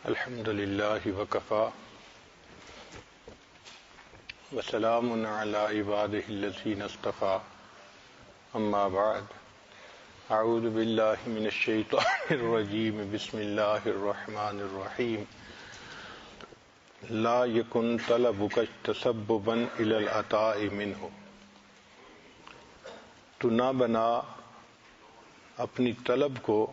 الحمد للہ وکفا وسلام علی عبادہ الذین اصطفی اما بعد اعوذ باللہ من الشیطان الرجیم بسم اللہ الرحمن الرحیم لا یکن طلبک تسببا الی العطاء منہ، تو نہ بنا اپنی طلب کو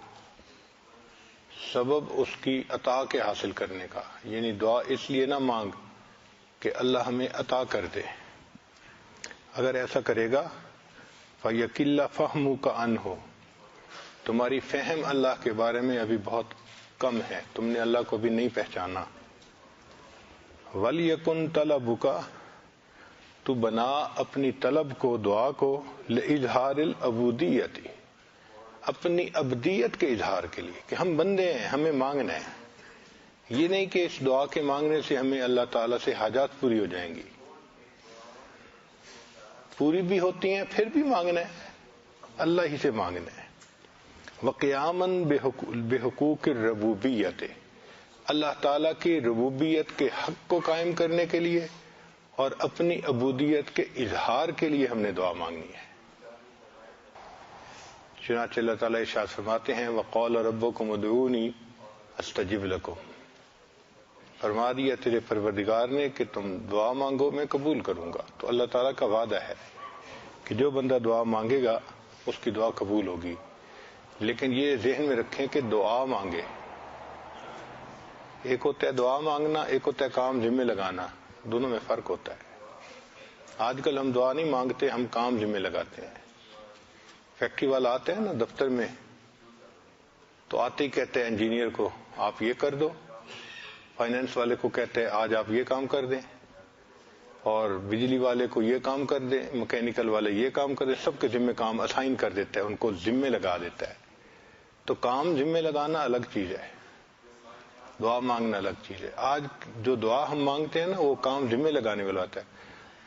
سبب اس کی عطا کے حاصل کرنے کا، یعنی دعا اس لیے نہ مانگ کہ اللہ ہمیں عطا کر دے۔ اگر ایسا کرے گا فَيَكِلَّ فَهْمُكَ عَنْهُ، تمہاری فہم اللہ کے بارے میں ابھی بہت کم ہے، تم نے اللہ کو بھی نہیں پہچانا۔ وَلْيَكُنْ طَلَبُكَ، تو بنا اپنی طلب کو، دعا کو، لِإِظْهَارِ الْعُبُودِيَّةِ، اپنی عبدیت کے اظہار کے لیے، کہ ہم بندے ہیں، ہمیں مانگنا ہے۔ یہ نہیں کہ اس دعا کے مانگنے سے ہمیں اللہ تعالیٰ سے حاجات پوری ہو جائیں گی، پوری بھی ہوتی ہیں پھر بھی مانگنا ہے، اللہ ہی سے مانگنا ہے۔ وَقِيَامًا بِحُقُوقِ الرُّبُوبِيَّةِ، اللہ تعالیٰ کی ربوبیت کے حق کو قائم کرنے کے لیے اور اپنی عبودیت کے اظہار کے لیے ہم نے دعا مانگنی ہے۔ چنانچہ اللہ تعالیٰ ارشاد فرماتے ہیں وَقَالَ رَبُّكُمُ ادْعُونِي أَسْتَجِبْ لَكُمْ، فرما دیا تیرے پروردگار نے کہ تم دعا مانگو میں قبول کروں گا۔ تو اللہ تعالیٰ کا وعدہ ہے کہ جو بندہ دعا مانگے گا اس کی دعا قبول ہوگی، لیکن یہ ذہن میں رکھیں کہ دعا مانگے، ایک ہوتا ہے دعا مانگنا، ایک ہوتا ہے کام ذمہ لگانا، دونوں میں فرق ہوتا ہے۔ آج کل ہم دعا نہیں مانگتے، ہم کام ذمہ لگاتے ہیں۔ فیکٹری والا آتے ہیں نا دفتر میں، تو آتے ہی کہتے ہیں انجینئر کو آپ یہ کر دو، فائنینس والے کو کہتے ہیں آج آپ یہ کام کر دیں، اور بجلی والے کو یہ کام کر دیں، مکینیکل والے یہ کام کر دیں، سب کے ذمہ کام اسائن کر دیتا ہے، ان کو ذمہ لگا دیتا ہے۔ تو کام ذمہ لگانا الگ چیز ہے، دعا مانگنا الگ چیز ہے۔ آج جو دعا ہم مانگتے ہیں نا وہ کام ذمہ لگانے والا ہوتا ہے۔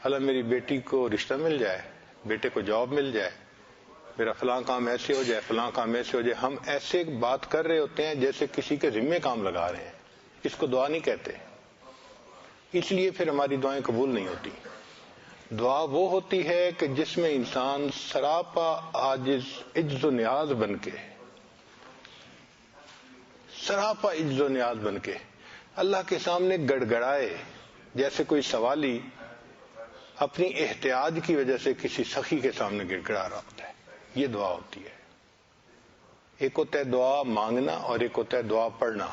اللہ میری بیٹی کو رشتہ مل جائے، بیٹے کو جاب مل جائے، میرا فلاں کام ایسے ہو جائے، فلاں کام ایسے ہو جائے۔ ہم ایسے بات کر رہے ہوتے ہیں جیسے کسی کے ذمہ کام لگا رہے ہیں، اس کو دعا نہیں کہتے۔ اس لیے پھر ہماری دعائیں قبول نہیں ہوتی۔ دعا وہ ہوتی ہے کہ جس میں انسان سراپا عاجز، عجز و نیاز بن کے، سراپا عجز و نیاز بن کے اللہ کے سامنے گڑ گڑائے، جیسے کوئی سوالی اپنی احتیاج کی وجہ سے کسی سخی کے سامنے گڑ گڑا رہا ہوتا ہے، یہ دعا ہوتی ہے۔ ایک ہوتا ہے دعا مانگنا اور ایک ہوتا ہے دعا پڑھنا۔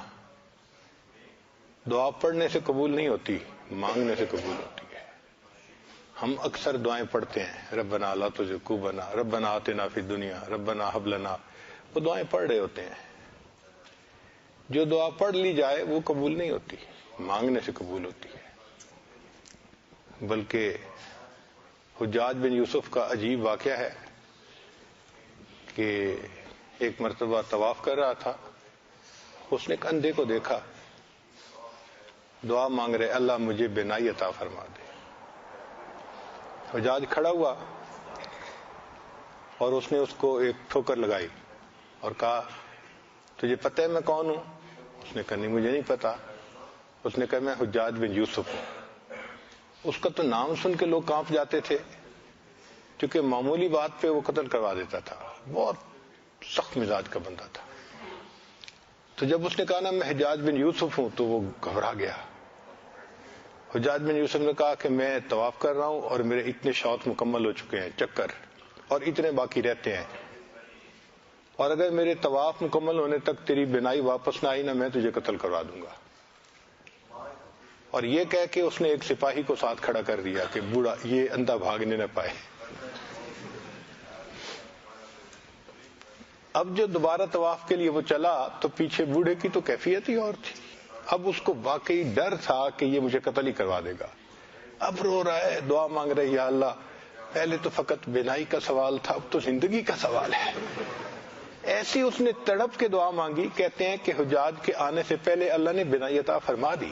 دعا پڑھنے سے قبول نہیں ہوتی، مانگنے سے قبول ہوتی ہے۔ ہم اکثر دعائیں پڑھتے ہیں ربنا لا تزغ قلوبنا، ربنا آتنا فی الدنیا، ربنا ھب لنا، وہ دعائیں پڑھ رہے ہوتے ہیں۔ جو دعا پڑھ لی جائے وہ قبول نہیں ہوتی، مانگنے سے قبول ہوتی ہے۔ بلکہ حجاج بن یوسف کا عجیب واقعہ ہے کہ ایک مرتبہ طواف کر رہا تھا، اس نے ایک اندھے کو دیکھا، دعا مانگ رہے اللہ مجھے بینائی عطا فرما دے۔ حجاج کھڑا ہوا اور اس نے اس کو ایک ٹھوکر لگائی اور کہا تجھے پتہ ہے میں کون ہوں؟ اس نے کہا نہیں مجھے نہیں پتا۔ اس نے کہا میں حجاج بن یوسف ہوں۔ اس کا تو نام سن کے لوگ کانپ جاتے تھے، کیونکہ معمولی بات پہ وہ قتل کروا دیتا تھا، بہت سخت مزاج کا بندہ تھا۔ تو جب اس نے کہا نا میں حجاج بن یوسف ہوں تو وہ گھبرا گیا۔ حجاج بن یوسف نے کہا کہ میں طواف کر رہا ہوں اور میرے اتنے شوط مکمل ہو چکے ہیں، چکر، اور اتنے باقی رہتے ہیں، اور اگر میرے طواف مکمل ہونے تک تیری بینائی واپس نہ آئی نا میں تجھے قتل کروا دوں گا۔ اور یہ کہہ کے اس نے ایک سپاہی کو ساتھ کھڑا کر دیا کہ بوڑھا یہ اندھا بھاگنے نہ پائے۔ اب جو دوبارہ طواف کے لیے وہ چلا تو پیچھے بوڑھے کی تو کیفیت ہی اور تھی۔ اب اس کو واقعی ڈر تھا کہ یہ مجھے قتل ہی کروا دے گا۔ اب رو رہا ہے، دعا مانگ رہا ہے یا اللہ پہلے تو فقط بینائی کا سوال تھا، اب تو زندگی کا سوال ہے۔ ایسی اس نے تڑپ کے دعا مانگی، کہتے ہیں کہ حجاج کے آنے سے پہلے اللہ نے بینائی عطا فرما دی۔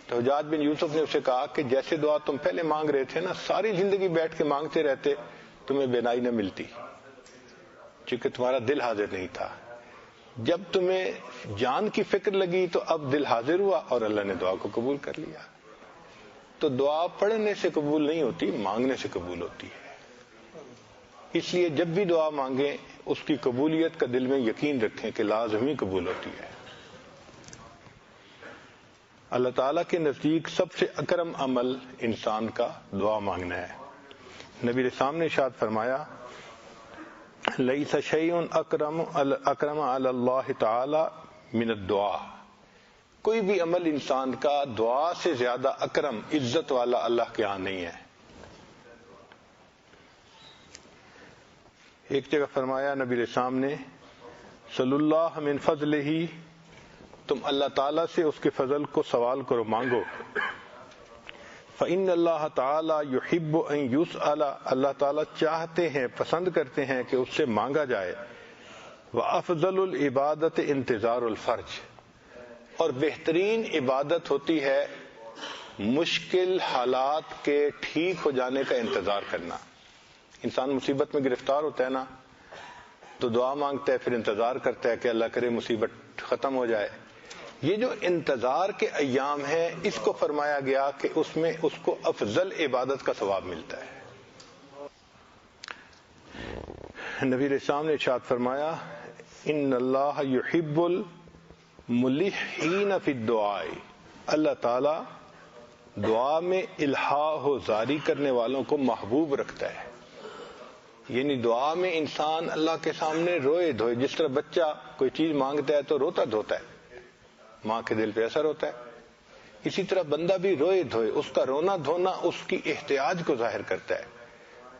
تو حجاج بن یوسف نے اسے کہا کہ جیسے دعا تم پہلے مانگ رہے تھے نا، ساری زندگی بیٹھ کے مانگتے رہتے تمہیں بینائی نہ ملتی، چونکہ تمہارا دل حاضر نہیں تھا۔ جب تمہیں جان کی فکر لگی تو اب دل حاضر ہوا اور اللہ نے دعا کو قبول کر لیا. تو دعا پڑھنے سے قبول نہیں ہوتی، مانگنے سے قبول ہوتی ہے. اس لیے جب بھی دعا مانگیں اس کی قبولیت کا دل میں یقین رکھیں کہ لازمی قبول ہوتی ہے. اللہ تعالیٰ کے نزدیک سب سے اکرم عمل انسان کا دعا مانگنا ہے. نبی علیہ السلام نے ارشاد فرمایا لیس شیء اکرم علی اللہ تعالی من الدعاء، کوئی بھی عمل انسان کا دعا سے زیادہ اکرم عزت والا اللہ کے ہاں نہیں ہے. ایک جگہ فرمایا نبی علیہ السلام نے صلی اللہ من فضلہ، تم اللہ تعالیٰ سے اس کے فضل کو سوال کرو، مانگو. فإن اللہ تعالیٰ یحب ان یسأل، اللہ تعالیٰ چاہتے ہیں، پسند کرتے ہیں کہ اس سے مانگا جائے. وافضل العبادت انتظار الفرج، اور بہترین عبادت ہوتی ہے مشکل حالات کے ٹھیک ہو جانے کا انتظار کرنا. انسان مصیبت میں گرفتار ہوتا ہے نا تو دعا مانگتا ہے، پھر انتظار کرتا ہے کہ اللہ کرے مصیبت ختم ہو جائے. یہ جو انتظار کے ایام ہیں اس کو فرمایا گیا کہ اس میں اس کو افضل عبادت کا ثواب ملتا ہے. نبی علیہ السلام نے ارشاد فرمایا ان اللہ یحب الملحین فی الدعاء، اللہ تعالی دعا میں الحاح و زاری کرنے والوں کو محبوب رکھتا ہے. یعنی دعا میں انسان اللہ کے سامنے روئے دھوئے، جس طرح بچہ کوئی چیز مانگتا ہے تو روتا دھوتا ہے، ماں کے دل پہ اثر ہوتا ہے، اسی طرح بندہ بھی روئے دھوئے، اس کا رونا دھونا اس کی احتیاج کو ظاہر کرتا ہے.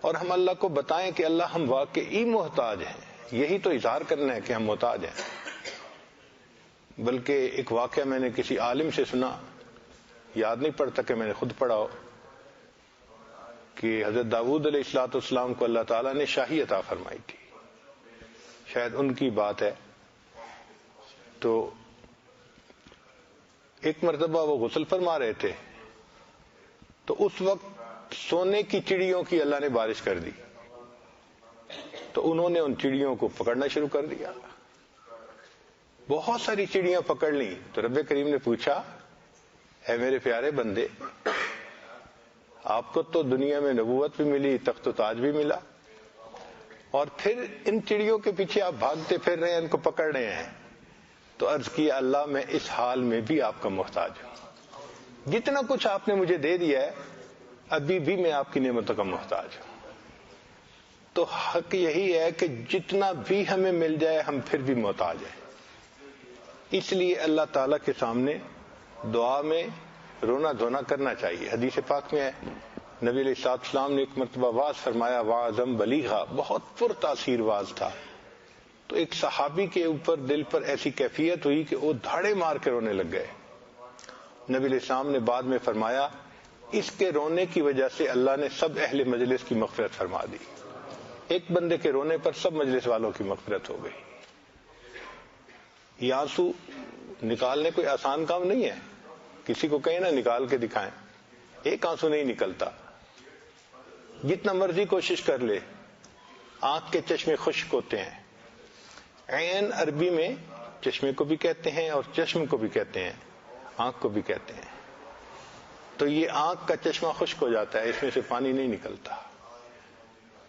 اور ہم اللہ کو بتائیں کہ اللہ ہم واقعی محتاج ہیں، یہی تو اظہار کرنا ہے کہ ہم محتاج ہیں. بلکہ ایک واقعہ میں نے کسی عالم سے سنا، یاد نہیں پڑتا کہ میں نے خود پڑھا ہو، کہ حضرت داؤد علیہ الصلوۃ والسلام کو اللہ تعالیٰ نے شاہی عطا فرمائی تھی، شاید ان کی بات ہے. تو ایک مرتبہ وہ غسل فرما رہے تھے تو اس وقت سونے کی چڑیوں کی اللہ نے بارش کر دی، تو انہوں نے ان چڑیوں کو پکڑنا شروع کر دیا. بہت ساری چڑیاں پکڑ لیں تو رب کریم نے پوچھا اے میرے پیارے بندے، آپ کو تو دنیا میں نبوت بھی ملی، تخت و تاج بھی ملا، اور پھر ان چڑیوں کے پیچھے آپ بھاگتے پھر رہے ہیں، ان کو پکڑ رہے ہیں. تو عرض کیا اللہ میں اس حال میں بھی آپ کا محتاج ہوں، جتنا کچھ آپ نے مجھے دے دیا ہے ابھی بھی میں آپ کی نعمتوں کا محتاج ہوں. تو حق یہی ہے کہ جتنا بھی ہمیں مل جائے ہم پھر بھی محتاج ہیں. اس لیے اللہ تعالیٰ کے سامنے دعا میں رونا دھونا کرنا چاہیے. حدیث پاک میں ہے نبی علیہ السلام نے ایک مرتبہ واعظ فرمایا، واعظم بلیغا، بہت پر تاثیر واعظ تھا. تو ایک صحابی کے اوپر دل پر ایسی کیفیت ہوئی کہ وہ دھاڑے مار کے رونے لگ گئے. نبی علیہ السلام نے بعد میں فرمایا اس کے رونے کی وجہ سے اللہ نے سب اہل مجلس کی مغفرت فرما دی. ایک بندے کے رونے پر سب مجلس والوں کی مغفرت ہو گئی. یہ آنسو نکالنے کوئی آسان کام نہیں ہے. کسی کو کہیں نا نکال کے دکھائیں، ایک آنسو نہیں نکلتا، جتنا مرضی کوشش کر لے. آنکھ کے چشمے خشک ہوتے ہیں. عین عربی میں چشمے کو بھی کہتے ہیں اور چشم کو بھی کہتے ہیں، آنکھ کو بھی کہتے ہیں. تو یہ آنکھ کا چشمہ خشک ہو جاتا ہے، اس میں سے پانی نہیں نکلتا.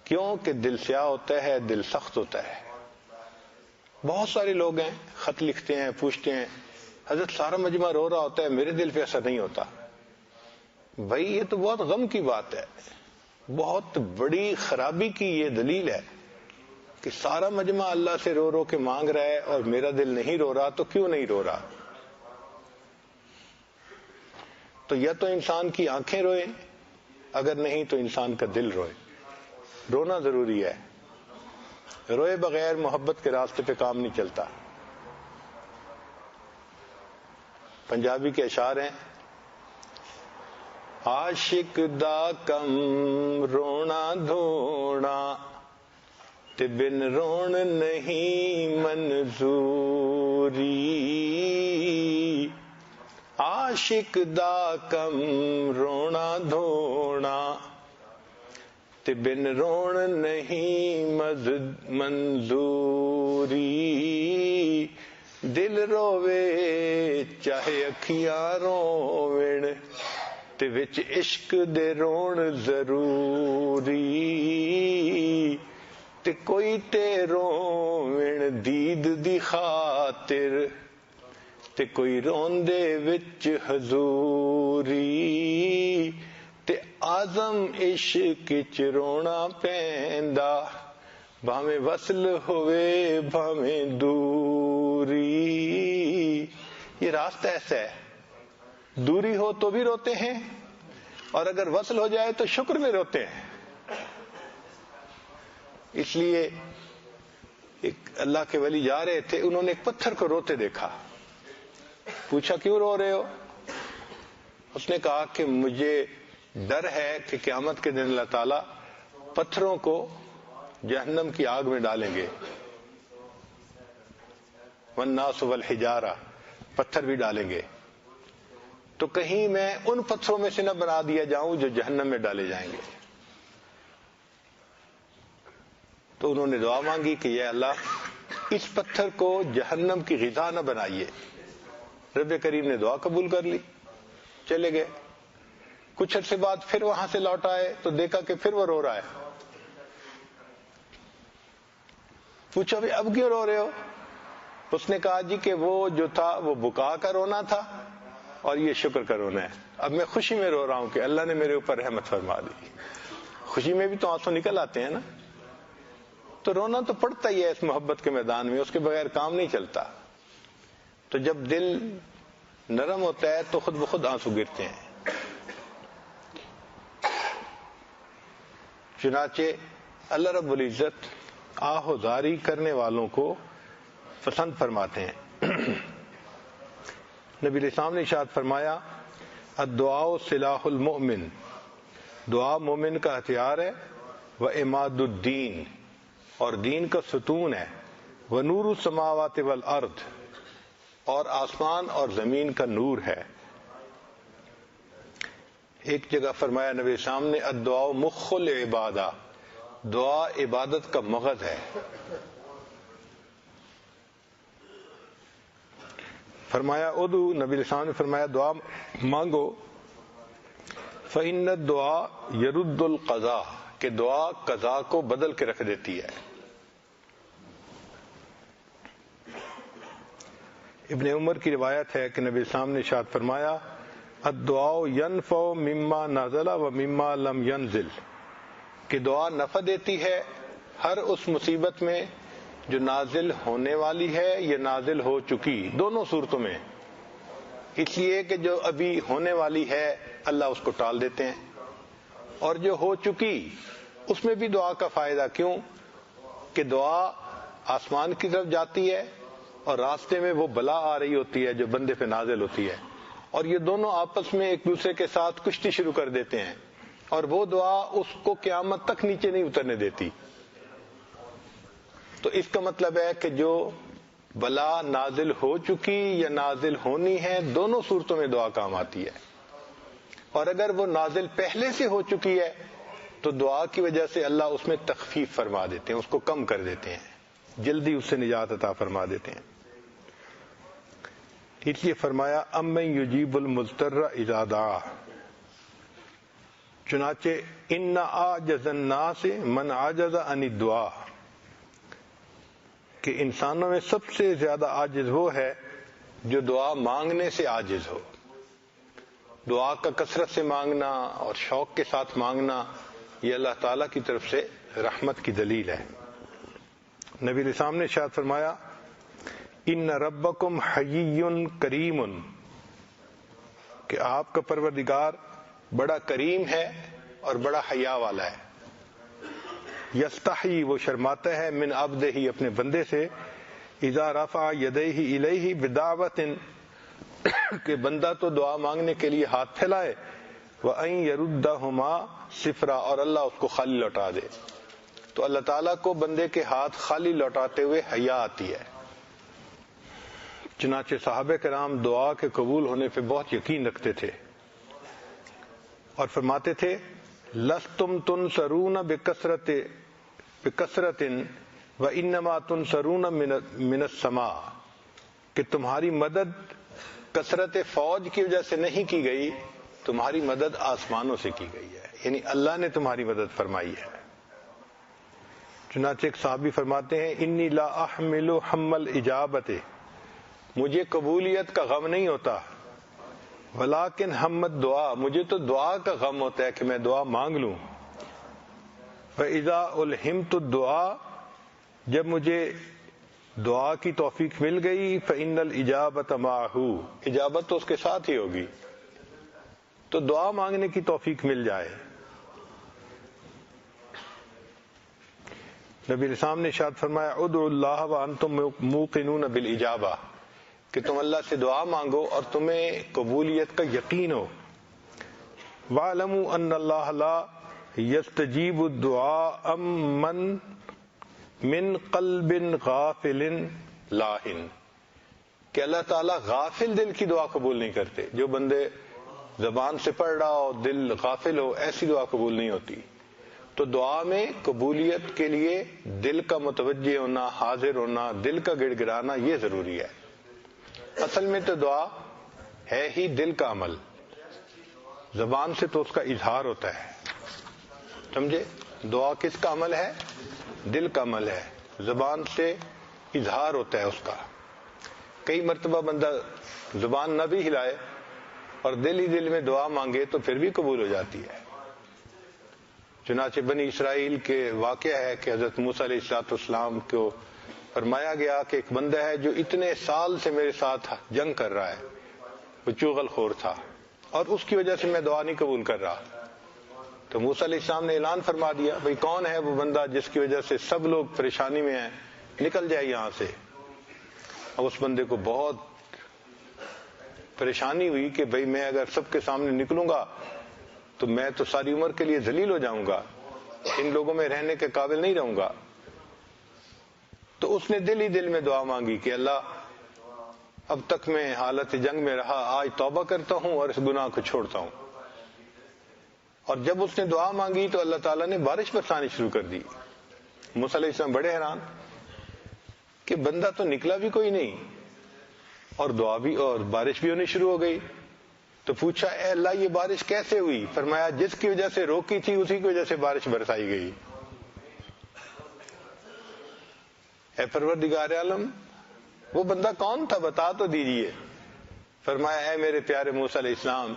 کیوں کہ دل سیاہ ہوتا ہے، دل سخت ہوتا ہے. بہت سارے لوگ ہیں خط لکھتے ہیں، پوچھتے ہیں حضرت سارا مجمع رو رہا ہوتا ہے میرے دل پہ اثر نہیں ہوتا. بھائی یہ تو بہت غم کی بات ہے، بہت بڑی خرابی کی یہ دلیل ہے کہ سارا مجمع اللہ سے رو رو کے مانگ رہا ہے اور میرا دل نہیں رو رہا. تو کیوں نہیں رو رہا؟ تو یا تو انسان کی آنکھیں روئے، اگر نہیں تو انسان کا دل روئے. رونا ضروری ہے، روئے بغیر محبت کے راستے پہ کام نہیں چلتا. پنجابی کے اشعار ہیں، عاشق دا کم رونا دھونا تے بن رون نہیں منظوری. عاشق دا کم رونا دھونا تے بن رون نہیں منظوری، دل روے چاہے اکھیاں روون تے وچ عشق دے رون ضروری، تے کوئی تے روون دید دی خاطر تے کوئی روندے وچ حضوری، تے آزم عشق وچ رونا پیندا بھاویں وصل ہوئے بھاویں دوری۔ یہ راستہ ایسا ہے، دوری ہو تو بھی روتے ہیں اور اگر وصل ہو جائے تو شکر میں روتے ہیں۔ اس لیے ایک اللہ کے ولی جا رہے تھے، انہوں نے ایک پتھر کو روتے دیکھا، پوچھا کیوں رو رہے ہو؟ اس نے کہا کہ مجھے ڈر ہے کہ قیامت کے دن اللہ تعالیٰ پتھروں کو جہنم کی آگ میں ڈالیں گے، والناس والحجارہ، پتھر بھی ڈالیں گے، تو کہیں میں ان پتھروں میں سے نہ بنا دیا جاؤں جو جہنم میں ڈالے جائیں گے۔ تو انہوں نے دعا مانگی کہ یا اللہ اس پتھر کو جہنم کی غذا نہ بنائیے۔ رب کریم نے دعا قبول کر لی، چلے گئے۔ کچھ عرصے بعد پھر وہاں سے لوٹ آئے تو دیکھا کہ پھر وہ رو رہا ہے۔ پوچھا بھی اب کیوں رو رہے ہو؟ اس نے کہا جی کہ وہ جو تھا وہ بکا کا رونا تھا اور یہ شکر کا رونا ہے، اب میں خوشی میں رو رہا ہوں کہ اللہ نے میرے اوپر رحمت فرما دی۔ خوشی میں بھی تو آنسو نکل آتے ہیں نا، تو رونا تو پڑتا ہی ہے اس محبت کے میدان میں، اس کے بغیر کام نہیں چلتا۔ تو جب دل نرم ہوتا ہے تو خود بخود آنسو گرتے ہیں۔ چنانچہ اللہ رب العزت آہوزاری کرنے والوں کو پسند فرماتے ہیں۔ نبی علیہ السلام نے ارشاد فرمایا الدعاء سلاح المؤمن، دعا مومن کا ہتھیار ہے، وعماد الدین، اور دین کا ستون ہے، ونور السماوات والارض، اور آسمان اور زمین کا نور ہے۔ ایک جگہ فرمایا نبی السلام نے الدعاء مخ العبادہ، دعا عبادت کا مغز ہے۔ فرمایا ادعو، نبی السلام نے فرمایا دعا مانگو، فإن الدعاء يرد القضاء، کہ دعا قضا کو بدل کے رکھ دیتی ہے۔ ابن عمر کی روایت ہے کہ نبی السلام نے ارشاد فرمایا الدعاء ينفع مما نزل ومما لم ينزل، کہ دعا نفع دیتی ہے ہر اس مصیبت میں جو نازل ہونے والی ہے یا نازل ہو چکی، دونوں صورتوں میں۔ اس لیے کہ جو ابھی ہونے والی ہے اللہ اس کو ٹال دیتے ہیں، اور جو ہو چکی اس میں بھی دعا کا فائدہ، کیوں کہ دعا آسمان کی طرف جاتی ہے اور راستے میں وہ بلا آ رہی ہوتی ہے جو بندے پہ نازل ہوتی ہے، اور یہ دونوں آپس میں ایک دوسرے کے ساتھ کشتی شروع کر دیتے ہیں، اور وہ دعا اس کو قیامت تک نیچے نہیں اترنے دیتی۔ تو اس کا مطلب ہے کہ جو بلا نازل ہو چکی یا نازل ہونی ہے، دونوں صورتوں میں دعا کام آتی ہے، اور اگر وہ نازل پہلے سے ہو چکی ہے تو دعا کی وجہ سے اللہ اس میں تخفیف فرما دیتے ہیں، اس کو کم کر دیتے ہیں، جلدی اس سے نجات عطا فرما دیتے ہیں۔ اس لیے فرمایا امن یجیب المضطر اذا دعا، چنانچہ ان اعجز الناس من عجز عن الدعاء، کہ انسانوں میں سب سے زیادہ عاجز وہ ہے جو دعا مانگنے سے عاجز ہو۔ دعا کا کثرت سے مانگنا اور شوق کے ساتھ مانگنا یہ اللہ تعالیٰ کی طرف سے رحمت کی دلیل ہے۔ نبی علیہ السلام نے ارشاد فرمایا ان ربکم حیی کریم، کہ آپ کا پروردگار بڑا کریم ہے اور بڑا حیا والا ہے۔ یستحی، وہ شرماتا ہے، من عبدہ، اپنے بندے سے، اذا رفع یدیہ الیہ بدعوۃ، کہ بندہ تو دعا مانگنے کے لیے ہاتھ پھیلائے، وَأَن يَرُدَّهُمَا صِفْرًا، اور اللہ اس کو خالی لوٹا دے۔ تو اللہ تعالیٰ کو بندے کے ہاتھ خالی لوٹاتے ہوئے حیا آتی ہے۔ چنانچہ صحابہ کرام دعا کے قبول ہونے پہ بہت یقین رکھتے تھے اور فرماتے تھے لستم تنصرون بکثرت وانما تنصرون من السماء، کہ تمہاری مدد کثرت فوج کی وجہ سے نہیں کی گئی، تمہاری مدد آسمانوں سے کی گئی ہے، یعنی اللہ نے تمہاری مدد فرمائی ہے۔ چنانچہ ایک صحابی فرماتے ہیں انی لا احمل حم الاجابت، مجھے قبولیت کا غم نہیں ہوتا، ولیکن حمت دعا، مجھے تو دعا کا غم ہوتا ہے کہ میں دعا مانگ لوں۔ فاذا الہمت الدعاء، جب مجھے دعا کی توفیق مل گئی، فإن الإجابۃ معہ، اجابت تو اس کے ساتھ ہی ہوگی، تو دعا مانگنے کی توفیق مل جائے۔ نبی الاسلام نے ارشاد فرمایا ادعوا اللہ وانتم موقنون بالاجابہ، کہ تم اللہ سے دعا مانگو اور تمہیں قبولیت کا یقین ہو۔ وَاعْلَمُوا أَنَّ اللَّهَ لَا يَسْتَجِيبُ الدُّعَاءَ مِن قَلْبٍ غَافِلٍ لَاهٍ، کہ اللہ تعالیٰ غافل دل کی دعا قبول نہیں کرتے۔ جو بندے زبان سے پڑھ رہا ہو دل غافل ہو، ایسی دعا قبول نہیں ہوتی۔ تو دعا میں قبولیت کے لیے دل کا متوجہ ہونا، حاضر ہونا، دل کا گڑ گڑانا، یہ ضروری ہے۔ اصل میں تو دعا ہے ہی دل کا عمل، زبان سے تو اس کا اظہار ہوتا ہے، سمجھے؟ دعا کس کا عمل ہے؟ دل کا عمل ہے، زبان سے اظہار ہوتا ہے اس کا۔ کئی مرتبہ بندہ زبان نہ بھی ہلائے اور دل ہی دل میں دعا مانگے تو پھر بھی قبول ہو جاتی ہے۔ چنانچہ بنی اسرائیل کے واقعہ ہے کہ حضرت موسیٰ علیہ السلام کو فرمایا گیا کہ ایک بندہ ہے جو اتنے سال سے میرے ساتھ جنگ کر رہا ہے، وہ چغل خور تھا، اور اس کی وجہ سے میں دعا نہیں قبول کر رہا۔ تو موسیٰ علیہ السلام نے اعلان فرما دیا بھئی کون ہے وہ بندہ جس کی وجہ سے سب لوگ پریشانی میں ہیں، نکل جائے یہاں سے۔ اب اس بندے کو بہت پریشانی ہوئی کہ بھئی میں اگر سب کے سامنے نکلوں گا تو میں تو ساری عمر کے لیے ذلیل ہو جاؤں گا، ان لوگوں میں رہنے کے قابل نہیں رہوں گا۔ تو اس نے دل ہی دل میں دعا مانگی کہ اللہ اب تک میں حالت جنگ میں رہا، آج توبہ کرتا ہوں اور اس گناہ کو چھوڑتا ہوں۔ اور جب اس نے دعا مانگی تو اللہ تعالیٰ نے بارش برسانی شروع کر دی۔ موسیٰ علیہ السلام بڑے حیران کہ بندہ تو نکلا بھی کوئی نہیں اور دعا بھی اور بارش بھی ہونی شروع ہو گئی۔ تو پوچھا اے اللہ یہ بارش کیسے ہوئی؟ فرمایا جس کی وجہ سے روکی تھی اسی کی وجہ سے بارش برسائی گئی۔ اے پروردگار عالم وہ بندہ کون تھا بتا تو دیجئے۔ فرمایا اے میرے پیارے موسیٰ علیہ السلام،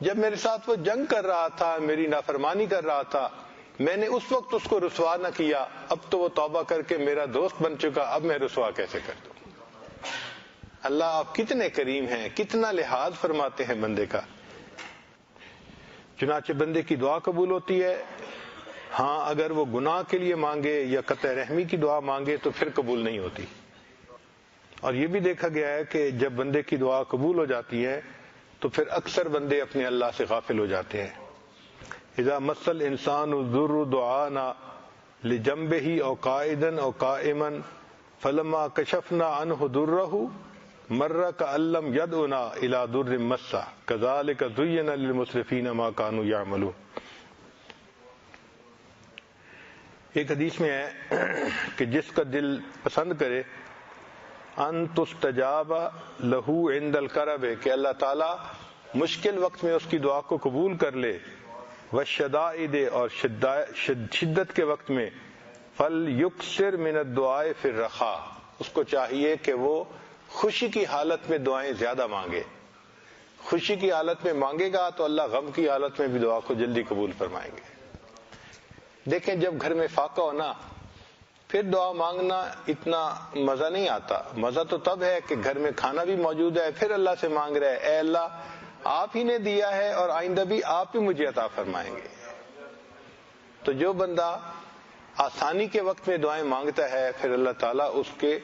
جب میرے ساتھ وہ جنگ کر رہا تھا، میری نافرمانی کر رہا تھا، میں نے اس وقت اس کو رسوا نہ کیا، اب تو وہ توبہ کر کے میرا دوست بن چکا، اب میں رسوا کیسے کر دوں؟ اللہ آپ کتنے کریم ہیں، کتنا لحاظ فرماتے ہیں بندے کا۔ چنانچہ بندے کی دعا قبول ہوتی ہے، ہاں اگر وہ گناہ کے لیے مانگے یا قطع رحمی کی دعا مانگے تو پھر قبول نہیں ہوتی۔ اور یہ بھی دیکھا گیا ہے کہ جب بندے کی دعا قبول ہو جاتی ہے تو پھر اکثر بندے اپنے اللہ سے غافل ہو جاتے ہیں۔ اذا مس الانسان الضر دعانا لجنبه او قائدا او قائما فلما كشفنا عنه ضره مر كأن لم يدعنا الى ضر مسه كذلك زين للمسرفين ما كانوا يعملون۔ ایک حدیث میں ہے کہ جس کا دل پسند کرے ان تستجاب له عند الكرب، کہ اللہ تعالیٰ مشکل وقت میں اس کی دعا کو قبول کر لے، والشدائد اور شدت کے وقت میں فلیکثر من الدعاء فی الرخاء، اس کو چاہیے کہ وہ خوشی کی حالت میں دعائیں زیادہ مانگے۔ خوشی کی حالت میں مانگے گا تو اللہ غم کی حالت میں بھی دعا کو جلدی قبول فرمائیں گے۔ دیکھیں جب گھر میں فاقہ ہونا پھر دعا مانگنا اتنا مزہ نہیں آتا، مزہ تو تب ہے کہ گھر میں کھانا بھی موجود ہے پھر اللہ سے مانگ رہے اے اللہ آپ ہی نے دیا ہے اور آئندہ بھی آپ ہی مجھے عطا فرمائیں گے۔ تو جو بندہ آسانی کے وقت میں دعائیں مانگتا ہے پھر اللہ تعالیٰ اس کے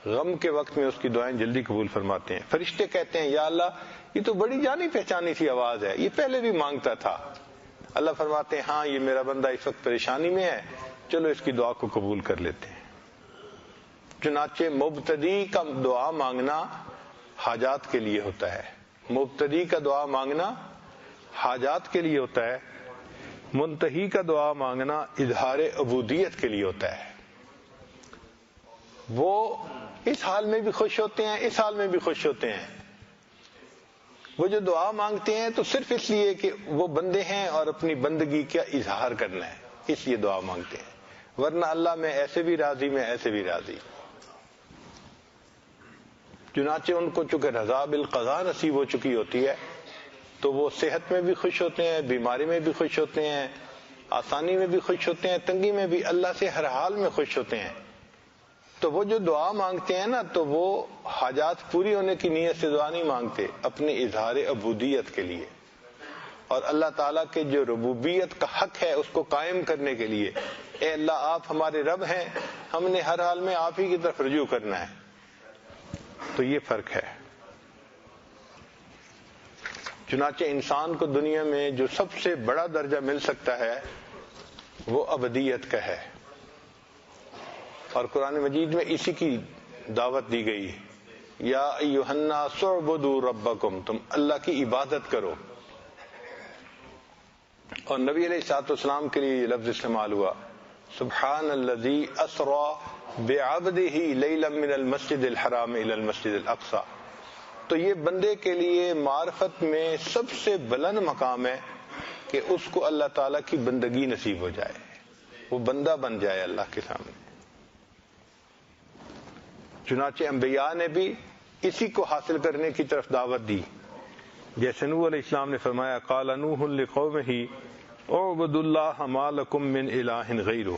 غم کے وقت میں اس کی دعائیں جلدی قبول فرماتے ہیں۔ فرشتے کہتے ہیں یا اللہ یہ تو بڑی جانی پہچانی سی آواز ہے، یہ پہلے بھی مانگتا تھا۔ اللہ فرماتے ہیں ہاں یہ میرا بندہ اس وقت پریشانی میں ہے، چلو اس کی دعا کو قبول کر لیتے ہیں۔ چنانچہ مبتدی کا دعا مانگنا حاجات کے لیے ہوتا ہے، مبتدی کا دعا مانگنا حاجات کے لیے ہوتا ہے۔ منتہی کا دعا مانگنا اظہار عبودیت کے لیے ہوتا ہے. وہ اس حال میں بھی خوش ہوتے ہیں، اس حال میں بھی خوش ہوتے ہیں. وہ جو دعا مانگتے ہیں تو صرف اس لیے کہ وہ بندے ہیں اور اپنی بندگی کا اظہار کرنا ہے، اس لیے دعا مانگتے ہیں. ورنہ اللہ میں ایسے بھی راضی، میں ایسے بھی راضی. چنانچہ ان کو چونکہ رضا بالقضاء نصیب ہو چکی ہوتی ہے تو وہ صحت میں بھی خوش ہوتے ہیں، بیماری میں بھی خوش ہوتے ہیں، آسانی میں بھی خوش ہوتے ہیں، تنگی میں بھی، اللہ سے ہر حال میں خوش ہوتے ہیں. تو وہ جو دعا مانگتے ہیں نا تو وہ حاجات پوری ہونے کی نیت سے دعا نہیں مانگتے، اپنے اظہار عبودیت کے لیے اور اللہ تعالیٰ کے جو ربوبیت کا حق ہے اس کو قائم کرنے کے لیے. اے اللہ آپ ہمارے رب ہیں، ہم نے ہر حال میں آپ ہی کی طرف رجوع کرنا ہے. تو یہ فرق ہے. چنانچہ انسان کو دنیا میں جو سب سے بڑا درجہ مل سکتا ہے وہ ابدیت کا ہے، اور قرآن مجید میں اسی کی دعوت دی گئی. یا ایھا الناس اعبدوا ربکم، تم اللہ کی عبادت کرو. اور نبی علیہ الصلوۃ والسلام کے لیے یہ لفظ استعمال ہوا، سبحان الذی اسری بعبدہ لیلا من المسجد الحرام الی المسجد الاقصی. تو یہ بندے کے لیے معرفت میں سب سے بلند مقام ہے کہ اس کو اللہ تعالیٰ کی بندگی نصیب ہو جائے، وہ بندہ بن جائے اللہ کے سامنے. چنانچہ انبیاء نے بھی اسی کو حاصل کرنے کی طرف دعوت دی. جیسے نوح علیہ السلام نے فرمایا قال نوح لقومہ اعبدوا اللہ ما لکم من الہ غیرہ،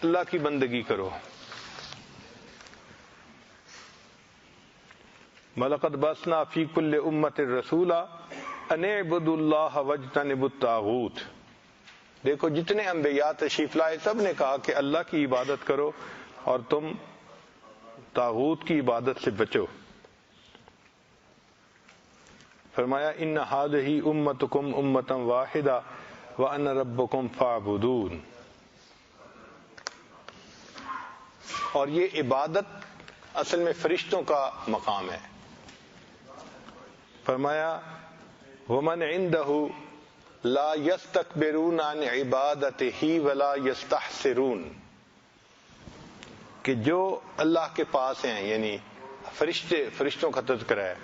اللہ کی بندگی کرو. وَلَقَدْ بَعَثْنَا فِي كُلِّ أُمَّةٍ رَسُولًا أَنِ اعْبُدُوا اللَّهَ وَاجْتَنِبُوا الطَّاغُوتَ. دیکھو جتنے انبیاء تشریف لائے سب نے کہا کہ اللہ کی عبادت کرو اور تم طاغوت کی عبادت سے بچو. فرمایا ان هذه امتکم امۃ واحدہ وانا ربکم فاعبدون. اور یہ عبادت اصل میں فرشتوں کا مقام ہے. فرمایا ومن عنده لا يستكبرون عن عبادته ولا يستحسرون، کہ جو اللہ کے پاس ہیں یعنی فرشتوں کا تذکرہ ہے،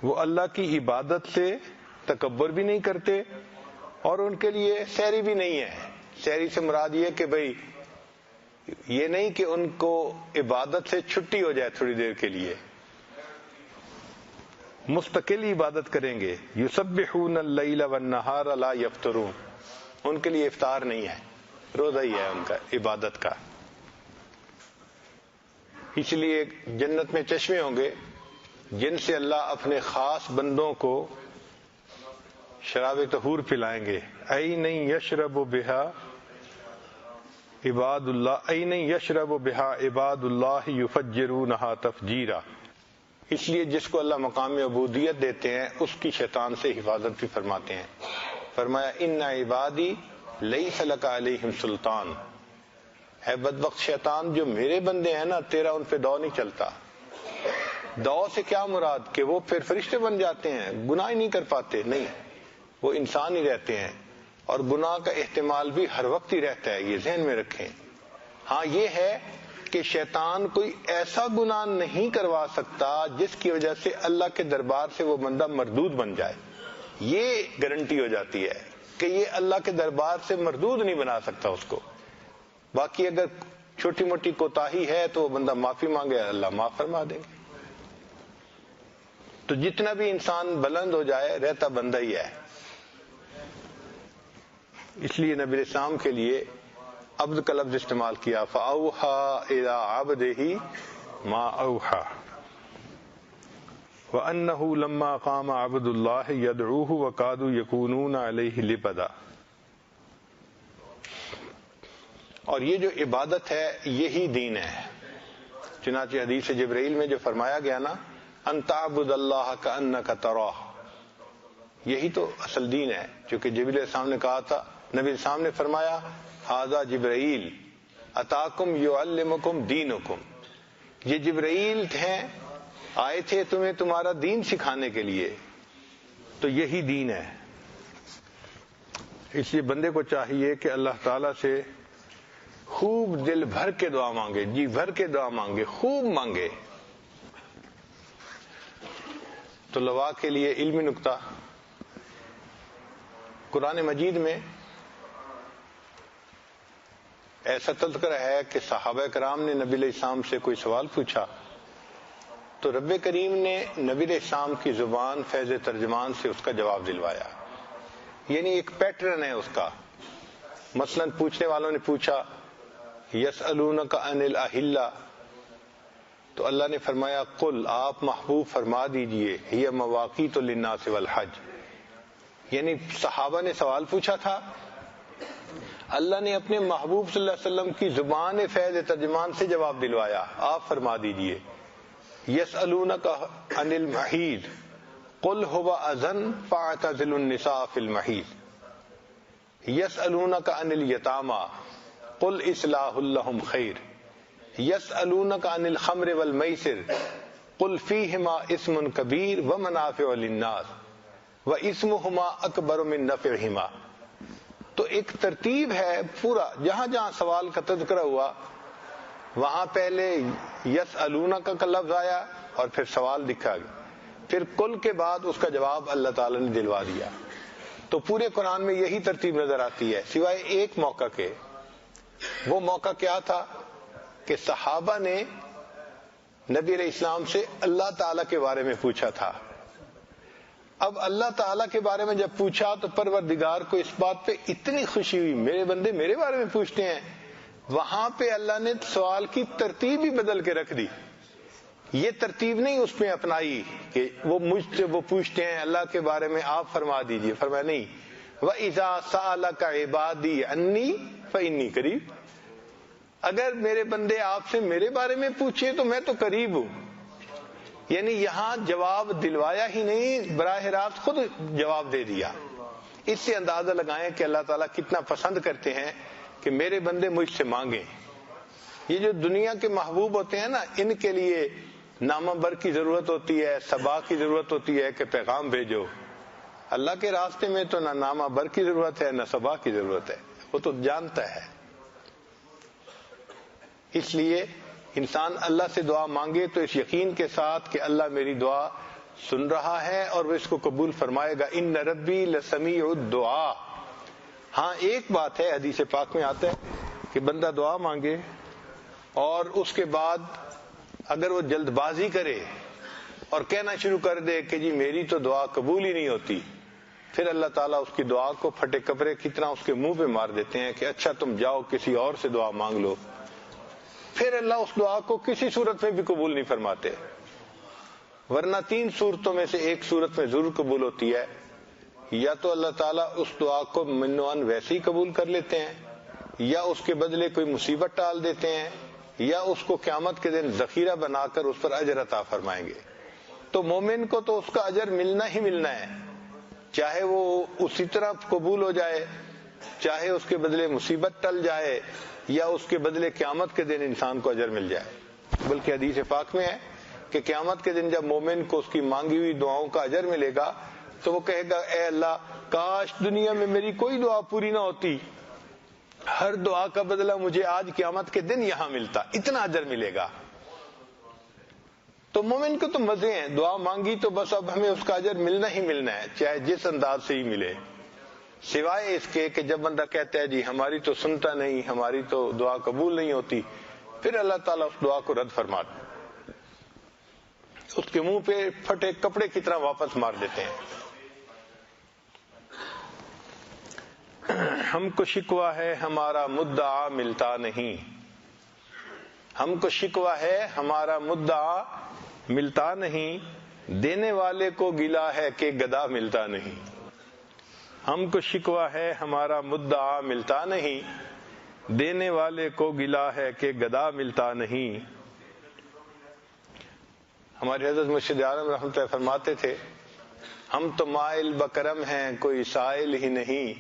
وہ اللہ کی عبادت سے تکبر بھی نہیں کرتے اور ان کے لیے سیری بھی نہیں ہے. سیری سے مراد یہ کہ بھئی یہ نہیں کہ ان کو عبادت سے چھٹی ہو جائے تھوڑی دیر کے لیے، مستقل عبادت کریں گے. یسبحون اللیل والنہار لا یفترون، ان کے لیے افطار نہیں ہے، روزہ ہی ہے ان کا عبادت کا. اس لیے جنت میں چشمے ہوں گے جن سے اللہ اپنے خاص بندوں کو شراب طہور پلائیں گے. عین یشرب بہا عباد اللہ، عین یشرب بہا عباد اللہ یفجرونہا تفجیرا. اس لیے جس کو اللہ مقام عبودیت دیتے ہیں اس کی شیطان سے حفاظت بھی فرماتے ہیں. فرمایا ان عبادی لیس لک علیہم سلطان، ہے بدبخت شیطان جو میرے بندے ہیں نا تیرا ان پہ دو نہیں چلتا. دو سے کیا مراد کہ وہ پھر فرشتے بن جاتے ہیں، گناہ ہی نہیں کر پاتے، نہیں، وہ انسان ہی رہتے ہیں اور گناہ کا احتمال بھی ہر وقت ہی رہتا ہے، یہ ذہن میں رکھیں. ہاں یہ ہے کہ شیطان کوئی ایسا گناہ نہیں کروا سکتا جس کی وجہ سے اللہ کے دربار سے وہ بندہ مردود بن جائے. یہ گارنٹی ہو جاتی ہے کہ یہ اللہ کے دربار سے مردود نہیں بنا سکتا اس کو. باقی اگر چھوٹی موٹی کوتاہی ہے تو وہ بندہ معافی مانگے، اللہ معاف فرما دیں گے. تو جتنا بھی انسان بلند ہو جائے رہتا بندہ ہی ہے. اس لیے نبی السلام کے لیے عبد کا لفظ استعمال کیا، فَأَوْحَى إِلَىٰ عَبْدِهِ مَا أَوْحَى وَأَنَّهُ لَمَّا قَامَ عَبْدُ اللَّهِ يَدْعُوهُ وَكَادُوا يَكُونُونَ عَلَيْهِ لِبَدًا. اور یہ جو عبادت ہے یہی دین ہے. چنانچہ حدیث جبرائیل میں جو فرمایا گیا نا ان تعبد اللہ کأنک تراہ، یہی تو اصل دین ہے. چونکہ جبرائیل علیہ السلام نے کہا تھا، نبی السلام نے فرمایا ھذا جبرائیل اتاکم یعلمکم دینکم، یہ جبرائیل ہیں آئے تھے تمہیں تمہارا دین سکھانے کے لیے. تو یہی دین ہے. اس لیے بندے کو چاہیے کہ اللہ تعالیٰ سے خوب دل بھر کے دعا مانگے، جی بھر کے دعا مانگے، خوب مانگے۔ تو لوا کے لیے علمی نکتہ، قرآن مجید میں ایسا تذکرہ ہے کہ صحابہ کرام نے نبی علیہ السلام سے کوئی سوال پوچھا تو رب کریم نے نبی علیہ السلام کی زبان فیض ترجمان سے اس کا جواب دلوایا، یعنی ایک پیٹرن ہے اس کا۔ مثلا پوچھنے والوں نے پوچھا یسألونک عن الاہلہ، تو اللہ نے فرمایا قل، آپ محبوب فرما دیجئے، ہی مواقیت للناس والحج، یعنی صحابہ نے سوال پوچھا تھا، اللہ نے اپنے محبوب صلی اللہ علیہ وسلم کی زبان فیض ترجمان سے جواب دلوایا، آپ فرما دیجئے یسألونک عن المحیض قل هو اذن فاعتزلوا النساء فی المحیض، یسألونک عن الیتامی قل اصلاح لهم خیر، یسألونک عن الخمر والمیسر قل فیہما اسم کبیر ومنافع للناس واسمہما اکبر من نفعہما۔ تو ایک ترتیب ہے پورا، جہاں جہاں سوال کا تذکرہ ہوا وہاں پہلے یسألونک کا لفظ آیا اور پھر سوال دکھا گیا، پھر کل کے بعد اس کا جواب اللہ تعالی نے دلوا دیا۔ تو پورے قرآن میں یہی ترتیب نظر آتی ہے سوائے ایک موقع کے۔ وہ موقع کیا تھا کہ صحابہ نے نبی علیہ السلام سے اللہ تعالیٰ کے بارے میں پوچھا تھا۔ اب اللہ تعالیٰ کے بارے میں جب پوچھا تو پروردگار کو اس بات پہ اتنی خوشی ہوئی، میرے بندے میرے بارے میں پوچھتے ہیں۔ وہاں پہ اللہ نے سوال کی ترتیب ہی بدل کے رکھ دی، یہ ترتیب نہیں اس میں اپنائی کہ وہ مجھ سے وہ پوچھتے ہیں اللہ کے بارے میں آپ فرما دیجئے، فرمایا نہیں وَإِذَا سَأَلَكَ عِبَادِي عَنِّي فَإِنِّي قَرِيبٌ، اگر میرے بندے آپ سے میرے بارے میں پوچھیں تو میں تو قریب ہوں۔ یعنی یہاں جواب دلوایا ہی نہیں، براہ راست خود جواب دے دیا۔ اس سے اندازہ لگائیں کہ اللہ تعالیٰ کتنا پسند کرتے ہیں کہ میرے بندے مجھ سے مانگیں۔ یہ جو دنیا کے محبوب ہوتے ہیں نا، ان کے لیے نامہ بر کی ضرورت ہوتی ہے، صبا کی ضرورت ہوتی ہے کہ پیغام بھیجو۔ اللہ کے راستے میں تو نہ نامہ بر کی ضرورت ہے نہ صبا کی ضرورت ہے، وہ تو جانتا ہے۔ اس لیے انسان اللہ سے دعا مانگے تو اس یقین کے ساتھ کہ اللہ میری دعا سن رہا ہے اور وہ اس کو قبول فرمائے گا۔ ان ربی لسمیع الدعاء۔ ہاں ایک بات ہے، حدیث پاک میں آتا ہے کہ بندہ دعا مانگے اور اس کے بعد اگر وہ جلد بازی کرے اور کہنا شروع کر دے کہ جی میری تو دعا قبول ہی نہیں ہوتی، پھر اللہ تعالیٰ اس کی دعا کو پھٹے کپڑے کی طرح اس کے منہ پہ مار دیتے ہیں کہ اچھا تم جاؤ کسی اور سے دعا مانگ لو۔ پھر اللہ اس دعا کو کسی صورت میں بھی قبول نہیں فرماتے، ورنہ 3 صورتوں میں سے ایک صورت میں ضرور قبول ہوتی ہے، یا تو اللہ تعالیٰ اس دعا کو منوان ویسے ہی قبول کر لیتے ہیں، یا اس کے بدلے کوئی مصیبت ٹال دیتے ہیں، یا اس کو قیامت کے دن ذخیرہ بنا کر اس پر اجر عطا فرمائیں گے۔ تو مومن کو تو اس کا اجر ملنا ہی ملنا ہے، چاہے وہ اسی طرح قبول ہو جائے، چاہے اس کے بدلے مصیبت ٹل جائے، یا اس کے بدلے قیامت کے دن انسان کو اجر مل جائے۔ بلکہ حدیث پاک میں ہے کہ قیامت کے دن جب مومن کو اس کی مانگی ہوئی دعاؤں کا اجر ملے گا تو وہ کہے گا اے اللہ کاش دنیا میں میری کوئی دعا پوری نہ ہوتی، ہر دعا کا بدلہ مجھے آج قیامت کے دن یہاں ملتا، اتنا اجر ملے گا۔ تو مومن کو تو مزے ہیں، دعا مانگی تو بس اب ہمیں اس کا اجر ملنا ہی ملنا ہے، چاہے جس انداز سے ہی ملے، سوائے اس کے کہ جب بندہ کہتا ہے جی ہماری تو سنتا نہیں، ہماری تو دعا قبول نہیں ہوتی، پھر اللہ تعالیٰ اس دعا کو رد فرماتا، اس کے منہ پہ پھٹے کپڑے کی طرح واپس مار دیتے ہیں۔ ہم کو شکوہ ہے ہمارا مدعا ملتا نہیں، ہم کو شکوہ ہے ہمارا مدعا ملتا نہیں، دینے والے کو گلہ ہے کہ گدا ملتا نہیں۔ ہم کو شکوہ ہے ہمارا مدعا ملتا نہیں، دینے والے کو گلہ ہے کہ گدا ملتا نہیں۔ ہمارے حضرت مرشد عالم رحمۃ اللہ فرماتے تھے ہم تو مائل بکرم ہیں کوئی سائل ہی نہیں،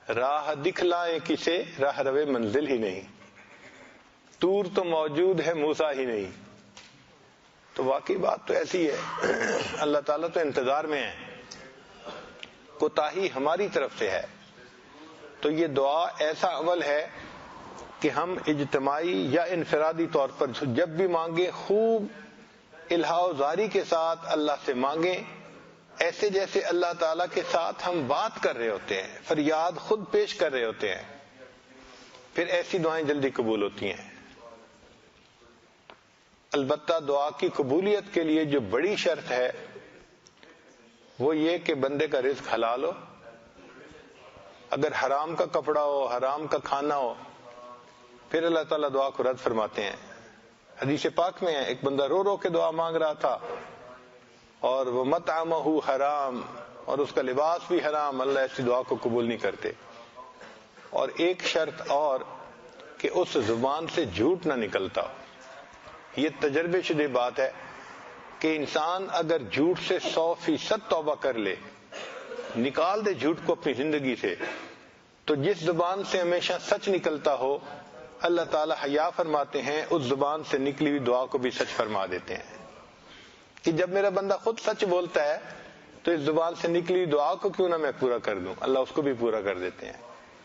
راہ دکھلائیں کسے راہ روے منزل ہی نہیں، طور تو موجود ہے موسیٰ ہی نہیں۔ تو واقعی بات تو ایسی ہے، اللہ تعالیٰ تو انتظار میں ہے، کوتاہی ہماری طرف سے ہے، تو یہ دعا ایسا عمل ہے کہ ہم اجتماعی یا انفرادی طور پر جب بھی مانگیں خوب الہا و زاری کے ساتھ اللہ سے مانگیں، ایسے جیسے اللہ تعالیٰ کے ساتھ ہم بات کر رہے ہوتے ہیں، فریاد خود پیش کر رہے ہوتے ہیں، پھر ایسی دعائیں جلدی قبول ہوتی ہیں۔ البتہ دعا کی قبولیت کے لیے جو بڑی شرط ہے وہ یہ کہ بندے کا رزق حلال ہو۔ اگر حرام کا کپڑا ہو، حرام کا کھانا ہو، پھر اللہ تعالیٰ دعا کو رد فرماتے ہیں۔ حدیث پاک میں ہے ایک بندہ رو رو کے دعا مانگ رہا تھا اور وہ مطعمہ حرام، اور اس کا لباس بھی حرام، اللہ ایسی دعا کو قبول نہیں کرتے۔ اور ایک شرط اور کہ اس زبان سے جھوٹ نہ نکلتا۔ یہ تجربے شدہ بات ہے کہ انسان اگر جھوٹ سے 100% توبہ کر لے، نکال دے جھوٹ کو اپنی زندگی سے، تو جس زبان سے ہمیشہ سچ نکلتا ہو اللہ تعالیٰ حیا فرماتے ہیں اس زبان سے نکلی ہوئی دعا کو بھی سچ فرما دیتے ہیں کہ جب میرا بندہ خود سچ بولتا ہے تو اس زبان سے نکلی ہوئی دعا کو کیوں نہ میں پورا کر دوں، اللہ اس کو بھی پورا کر دیتے ہیں۔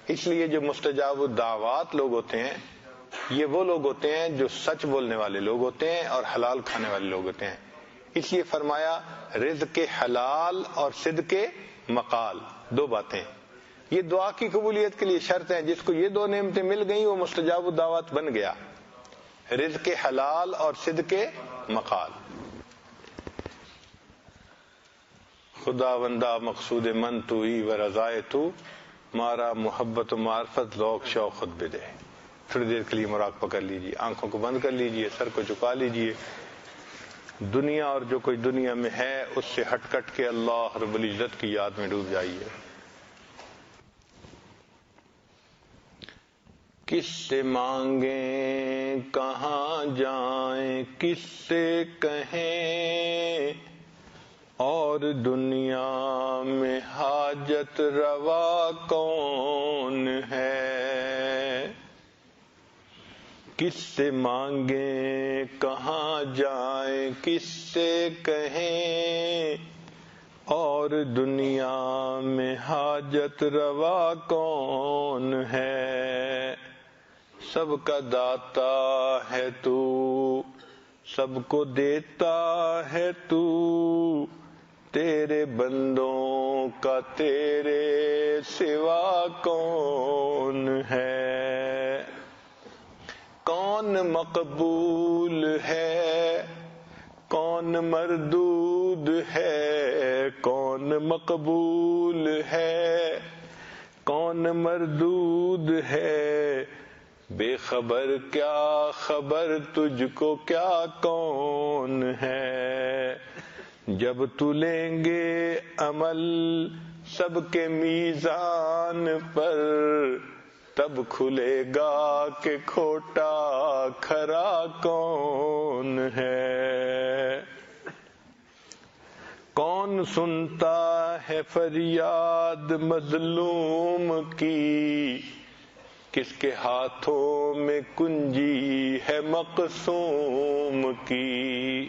اس لیے جو مستجاب الدعوات لوگ ہوتے ہیں یہ وہ لوگ ہوتے ہیں جو سچ بولنے والے لوگ ہوتے ہیں اور حلال کھانے والے لوگ ہوتے ہیں۔ اس لیے فرمایا رزق حلال اور صدق مقال، دو باتیں یہ دعا کی قبولیت کے لیے شرط ہیں۔ جس کو یہ دو نعمتیں مل گئیں وہ مستجاب الدعوات بن گیا، رزق حلال اور صدق مقال۔ خدا بندہ مقصود من تو ہی و رضائے تو، مارا محبت و معرفت ذوق شوق خود بدے۔ تھوڑی دیر کے لیے مراقبہ کر لیجیے، آنکھوں کو بند کر لیجیے، سر کو جھکا لیجیے، دنیا اور جو کوئی دنیا میں ہے اس سے ہٹ کٹ کے اللہ رب العزت کی یاد میں ڈوب جائیے۔ کس سے مانگیں کہاں جائیں، کس سے کہیں، اور دنیا میں حاجت روا کون ہے۔ کس سے مانگیں کہاں جائیں، کس سے کہیں، اور دنیا میں حاجت روا کون ہے۔ سب کا داتا ہے تو، سب کو دیتا ہے تو، تیرے بندوں کا تیرے سوا کون ہے۔ کون مقبول ہے، کون مردود ہے، کون مقبول ہے، کون مردود ہے، بے خبر کیا خبر تجھ کو کیا کون ہے۔ جب تو لیں گے عمل سب کے میزان پر، تب کھلے گا کہ کھوٹا کھرا کون ہے۔ کون سنتا ہے فریاد مظلوم کی، کس کے ہاتھوں میں کنجی ہے مقسوم کی۔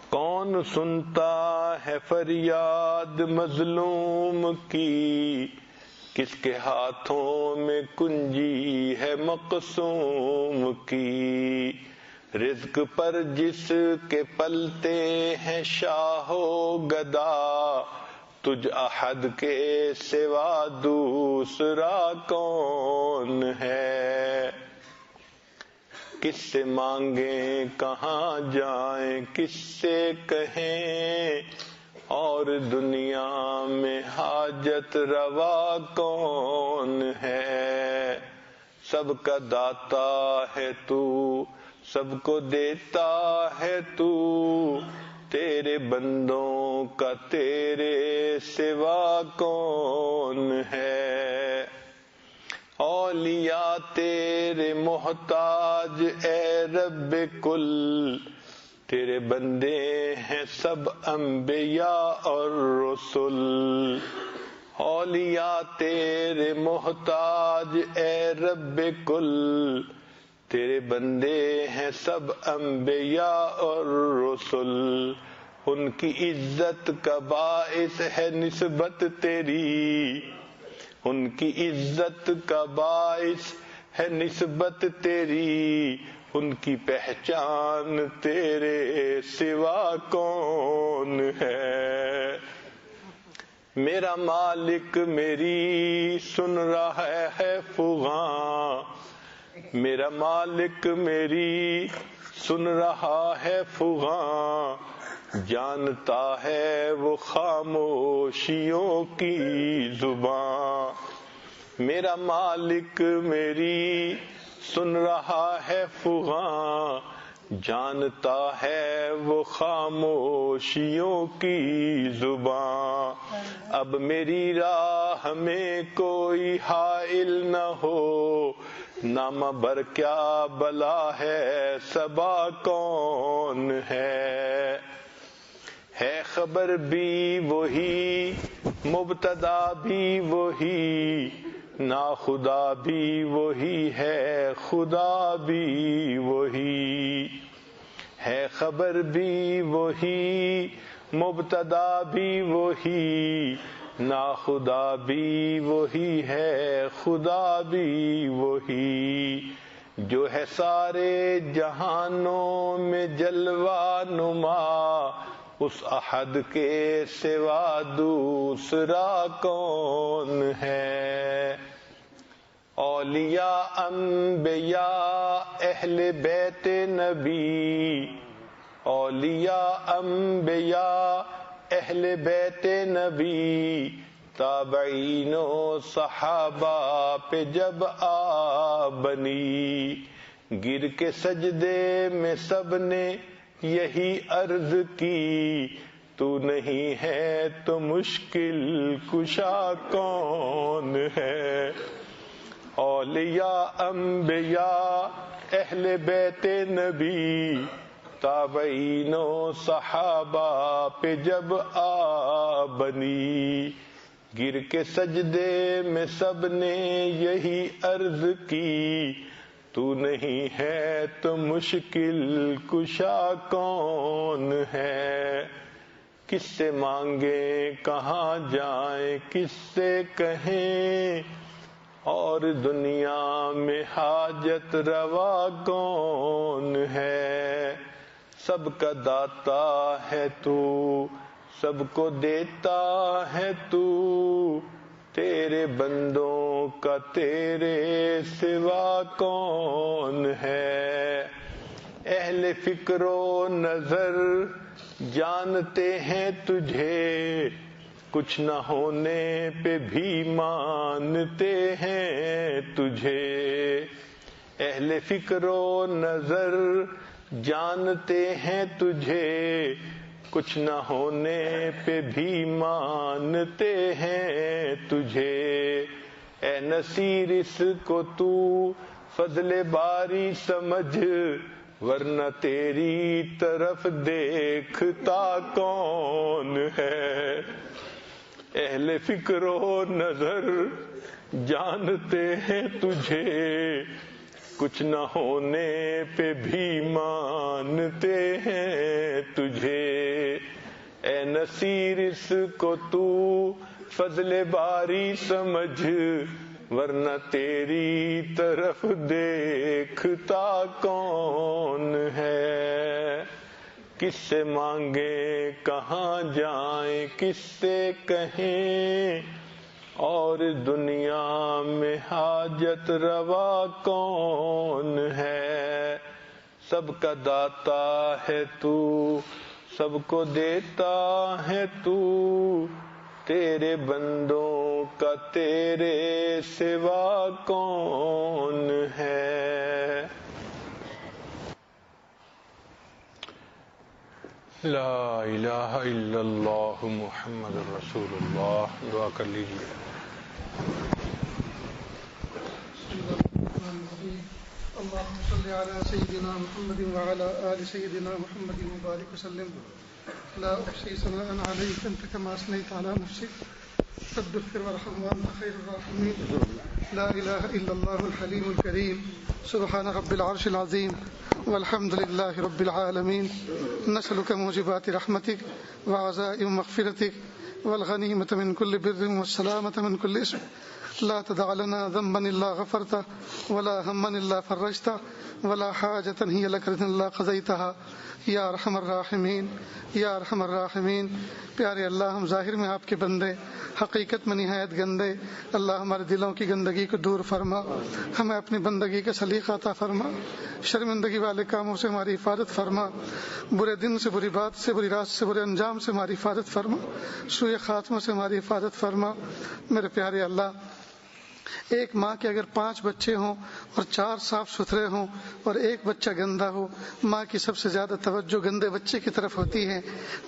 کون سنتا ہے فریاد مظلوم کی، کس کے ہاتھوں میں کنجی ہے مقسوم کی۔ رزق پر جس کے پلتے ہیں شاہ و گدا، تجھ احد کے سوا دوسرا کون ہے۔ کس سے مانگیں کہاں جائیں، کس سے کہیں، اور دنیا میں حاجت روا کون ہے۔ سب کا داتا ہے تو، سب کو دیتا ہے تو، تیرے بندوں کا تیرے سوا کون ہے۔ اولیاء تیرے محتاج اے رب کل، تیرے بندے ہیں سب انبیاء اور رسل۔ اولیاء تیرے محتاج اے رب کل، تیرے بندے ہیں سب انبیاء اور رسل۔ ان کی عزت کا باعث ہے نسبت تیری، ان کی عزت کا باعث ہے نسبت تیری، ان کی پہچان تیرے سوا کون ہے؟ میرا مالک میری سن رہا ہے فغاں، میرا مالک میری سن رہا ہے فغاں، جانتا ہے وہ خاموشیوں کی زبان۔ میرا مالک میری سن رہا ہے فغاں، جانتا ہے وہ خاموشیوں کی زبان۔ اب میری راہ میں کوئی حائل نہ ہو، نامہ بر کیا بلا ہے صبا کون ہے؟ خبر بھی وہی، مبتدا بھی وہی، ناخدا بھی وہی ہے، خدا بھی وہی ہے۔ خبر بھی وہی، مبتدا بھی وہی، ناخدا بھی وہی ہے، خدا بھی وہی، جو ہے سارے جہانوں میں جلوہ نما، اس احد کے سوا دوسرا کون ہے؟ اولیاء انبیاء اہل بیت نبی، اولیاء انبیاء اہل بیت نبی، تابعین و صحابہ پہ جب آ بنی، گر کے سجدے میں سب نے یہی عرض کی، تو نہیں ہے تو مشکل کشا کون ہے؟ اولیاء انبیاء اہل بیت نبی، تابعین و صحابہ پہ جب آ بنی، گر کے سجدے میں سب نے یہی عرض کی، تو نہیں ہے تو مشکل کشا کون ہے؟ کس سے مانگیں کہاں جائیں، کس سے کہیں، اور دنیا میں حاجت روا کون ہے؟ سب کا داتا ہے تو، سب کو دیتا ہے تو، تیرے بندوں کا تیرے سوا کون ہے؟ اہل فکر و نظر جانتے ہیں تجھے، کچھ نہ ہونے پہ بھی مانتے ہیں تجھے۔ اہل فکر و نظر جانتے ہیں تجھے، کچھ نہ ہونے پہ بھی مانتے ہیں تجھے۔ اے نصیر اس کو تو فضل باری سمجھ، ورنہ تیری طرف دیکھتا کون ہے؟ اہل فکر و نظر جانتے ہیں تجھے، کچھ نہ ہونے پہ بھی مانتے ہیں تجھے۔ اے نصیر اس کو تو فضل باری سمجھ، ورنہ تیری طرف دیکھتا کون ہے؟ کس سے مانگیں کہاں جائیں، کس سے کہیں، اور دنیا میں حاجت روا کون ہے؟ سب کا داتا ہے تو، سب کو دیتا ہے تو، تیرے بندوں کا تیرے سوا کون ہے؟ لا الہ الا اللہ محمد رسول اللہ۔ دعا کر لیجیے۔ اللهم صل على سيدنا محمد وعلى آل سيدنا محمد وبارك وسلم۔ لا أحصي ثناء عليك أنت كما أثنيت على نفسك، رب اغفر وارحم وأنت خير الراحمين۔ لا إله إلا الله الحليم الكريم، سبحان رب العرش العظيم، والحمد لله رب العالمين۔ نسألك موجبات رحمتك وعزائم مغفرتك والغنيمة من كل بر والسلامة من كل إثم لا تدع لنا ذنبا إلا غفرته ولا هما إلا فرجته ولا حاجة هي لك رضا إلا قضيتها یا ارحم الراحمین یا ارحم الراحمین۔ پیارے اللہ، ہم ظاہر میں آپ کے بندے، حقیقت میں نہایت گندے۔ اللہ ہمارے دلوں کی گندگی کو دور فرما، ہمیں اپنی بندگی کا سلیقہ عطا فرما، شرمندگی والے کاموں سے ہماری حفاظت فرما، برے دن سے، بری بات سے، بری رات سے، برے انجام سے ہماری حفاظت فرما، سوء خاتمہ سے ہماری حفاظت فرما۔ میرے پیارے اللہ، ایک ماں کے اگر 5 بچے ہوں اور 4 صاف ستھرے ہوں اور ایک بچہ گندا ہو، ماں کی سب سے زیادہ توجہ گندے بچے کی طرف ہوتی ہے۔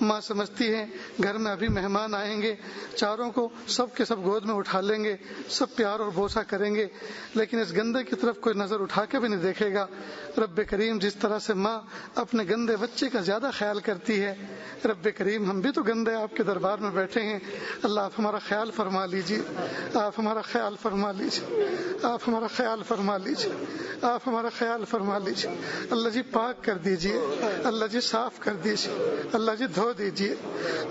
ماں سمجھتی ہے گھر میں ابھی مہمان آئیں گے، چاروں کو سب کے سب گود میں اٹھا لیں گے، سب پیار اور بوسہ کریں گے، لیکن اس گندے کی طرف کوئی نظر اٹھا کے بھی نہیں دیکھے گا۔ رب کریم جس طرح سے ماں اپنے گندے بچے کا زیادہ خیال کرتی ہے، رب کریم ہم بھی تو گندے آپ کے دربار میں بیٹھے ہیں، اللہ آپ ہمارا خیال فرما لیجیے، آپ ہمارا خیال فرما لیجیے، آپ ہمارا خیال فرما لیجیے، آپ ہمارا خیال فرما لیجیے۔ اللہ جی پاک کر دیجیے، اللہ جی صاف کر دیجیے، اللہ جی دھو دیجیے۔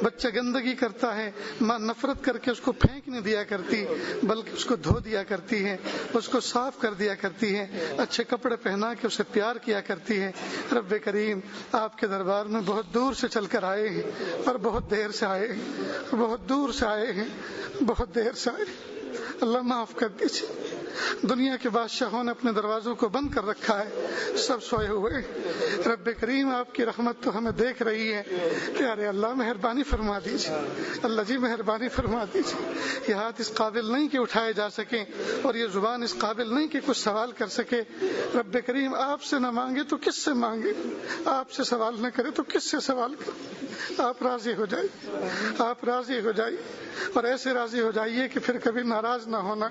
بچہ گندگی کرتا ہے، ماں نفرت کر کے اس کو پھینک نہیں دیا کرتی، بلکہ اس کو دھو دیا کرتی ہے، اس کو صاف کر دیا کرتی ہے، اچھے کپڑے پہنا کے اسے پیار کیا کرتی ہے۔ رب کریم آپ کے دربار میں بہت دور سے چل کر آئے ہیں اور بہت دیر سے آئے ہیں، بہت دور سے آئے ہیں، بہت دیر سے آئے ہیں۔ اللہ معاف کر دیجیے۔ دنیا کے بادشاہوں نے اپنے دروازوں کو بند کر رکھا ہے، سب سوئے ہوئے۔ رب کریم آپ کی رحمت تو ہمیں دیکھ رہی ہے، پیارے اللہ مہربانی فرما دیجیے، اللہ جی مہربانی فرما دیجیے۔ یہ ہاتھ اس قابل نہیں کہ اٹھائے جا سکیں اور یہ زبان اس قابل نہیں کہ کچھ سوال کر سکے۔ رب کریم آپ سے نہ مانگے تو کس سے مانگے، آپ سے سوال نہ کرے تو کس سے سوال کرے۔ آپ راضی ہو جائیے، آپ راضی ہو جائیے، اور ایسے راضی ہو جائیے کہ پھر کبھی ناراض نہ ہونا۔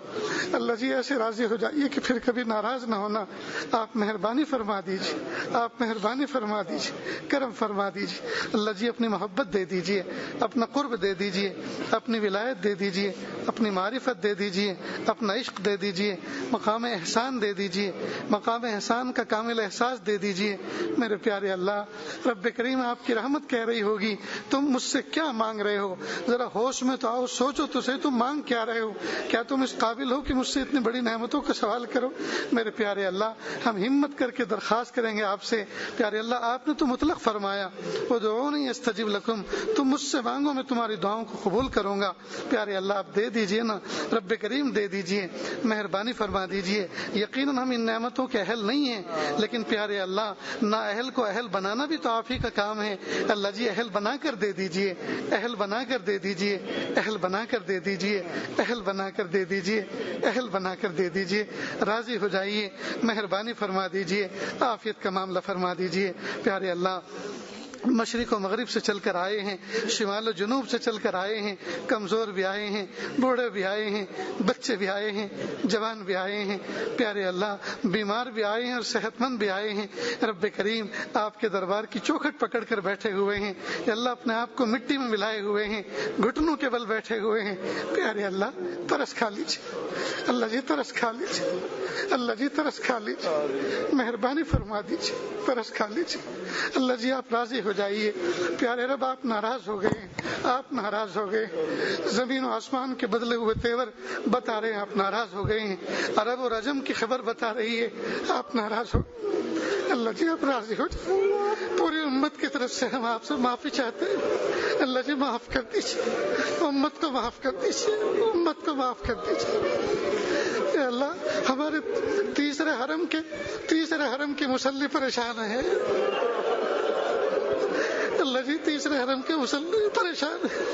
اللہ جی ایسے راضی ہو جائیے کہ پھر کبھی ناراض نہ ہونا۔ آپ مہربانی فرما دیجیے، آپ مہربانی فرما دیجیے، کرم فرما دیجیے۔ اللہ جی اپنی محبت دے دیجیے، اپنا قرب دے دیجیے، اپنی ولایت دے دیجیے، اپنی معرفت دے دیجیے، اپنا عشق دے دیجیے، مقام احسان دے دیجیے، مقام احسان کا کامل احساس دے دیجیے۔ میرے پیارے اللہ، رب کریم آپ کی رحمت کہہ رہی ہوگی تم مجھ سے کیا مانگ رہے ہو، ذرا ہوش میں تو آؤ، سوچو تو صحیح تم مانگ کیا رہے ہو، کیا تم اس قابل ہو کہ مجھ سے اتنی بڑی نعمتوں کا سوال کرو۔ میرے پیارے اللہ، ہم ہمت کر کے درخواست کریں گے آپ سے، پیارے اللہ آپ نے تو مطلق فرمایا ادعونی استجب لکم، تم مجھ سے مانگو میں تمہاری دعاؤں کو قبول کروں گا۔ پیارے اللہ آپ دے دیجئے نا، رب کریم دے دیجئے، مہربانی فرما دیجئے۔ یقیناً ہم ان نعمتوں کے اہل نہیں ہیں، لیکن پیارے اللہ نا اہل کو اہل بنانا بھی تو آپ ہی کا کام ہے۔ اللہ جی اہل بنا کر دے دیجئے، اہل بنا کر دے دیجئے، اہل بنا کر دے دیجئے، اہل بنا کر دے دیجئے، اہل بنا کر دے دیجئے۔ راضی ہو جائیے، مہربانی فرما دیجئے، عافیت کا معاملہ فرما دیجئے۔ پیارے اللہ مشرق و مغرب سے چل کر آئے ہیں، شمال و جنوب سے چل کر آئے ہیں، کمزور بھی آئے ہیں، بوڑھے بھی آئے ہیں، بچے بھی آئے ہیں، جوان بھی آئے ہیں، پیارے اللہ بیمار بھی آئے ہیں اور صحت مند بھی آئے ہیں۔ رب کریم آپ کے دربار کی چوکھٹ پکڑ کر بیٹھے ہوئے ہیں، اللہ اپنے آپ کو مٹی میں ملائے ہوئے ہیں، گھٹنوں کے بل بیٹھے ہوئے ہیں۔ پیارے اللہ ترس کھا لیجیے، اللہ جی ترس کھا لیجیے، اللہ جی ترس کھا لیجیے، مہربانی فرما دیجیے، ترس کھا لیجیے۔ اللہ جی آپ راضی ہو جائیے۔ پیارے رب آپ ناراض ہو گئے، آپ ناراض ہو گئے، زمین و آسمان کے بدلے ہوئے تیور بتا رہے ہیں آپ ناراض ہو گئے ہیں، عرب و رجم کی خبر بتا رہی ہے آپ ناراض ہو۔ اللہ جی آپ راضی ہو جائیے، پوری امت کی طرف سے ہم آپ سے معافی چاہتے ہیں، اللہ جی معاف کر دیجیے، امت کو معاف کر دیجیے، امت کو معاف کر دیجیے۔ اللہ ہمارے تیسرے حرم کے مصلی پریشان ہیں، اللہ جی تیسرے حرم کے مصلی پریشان ہیں،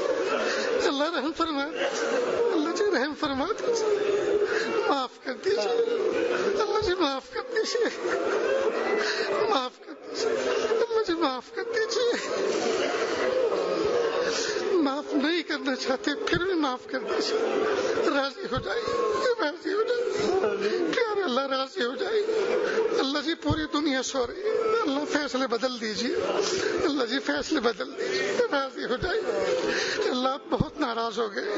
اللہ رحم فرما، اللہ جی رحم فرما دیجیے، معاف کر دیجیے، اللہ جی معاف کر دیجیے، معاف کر دیجیے، اللہ جی معاف کر دیجیے۔ معاف نہیں کرنا چاہتے پھر بھی معاف کر دیجیے، راضی ہو جائیے، راضی ہو جائیے، پیارے اللہ راضی ہو جائیے۔ اللہ جی پوری دنیا سو رہی ہے، اللہ فیصلے بدل دیجیے، اللہ جی فیصلے بدل دیجیے، راضی ہو جائیے۔ اللہ آپ بہت ناراض ہو گئے،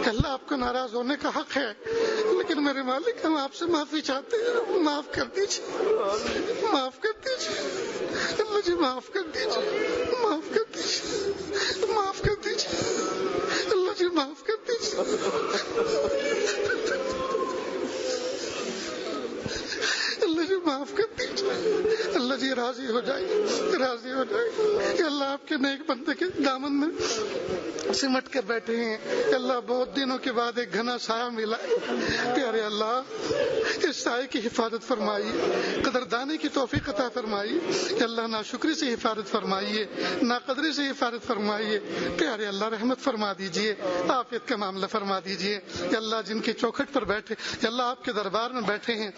اللہ آپ کو ناراض ہونے کا حق ہے، لیکن میرے مالک ہم آپ سے معافی چاہتے ہیں، معاف کر دیجیے، معاف کر دیجیے، اللہ جی معاف کر دیجیے، معاف کر دیجیے، معاف کر دیجیے، اللہ جی معاف کر دیجیے۔ راضی ہو جائے، راضی ہو جائے۔ کہ اللہ آپ کے نیک بندے کے دامن میں سمٹ کر بیٹھے ہیں، کہ اللہ بہت دنوں کے بعد ایک گھنا سایہ ملا ہے، پیارے اللہ اس سائے کی حفاظت فرمائیے، قدردانی کی توفیق عطا فرمائیے، کہ اللہ ناشکری سے حفاظت فرمائیے، ناقدری سے حفاظت فرمائیے، پیارے اللہ رحمت فرما دیجئے، عافیت کا معاملہ فرما دیجئے۔ کہ اللہ جن کے چوکھٹ پر بیٹھے، کہ اللہ آپ کے دربار میں بیٹھے ہیں،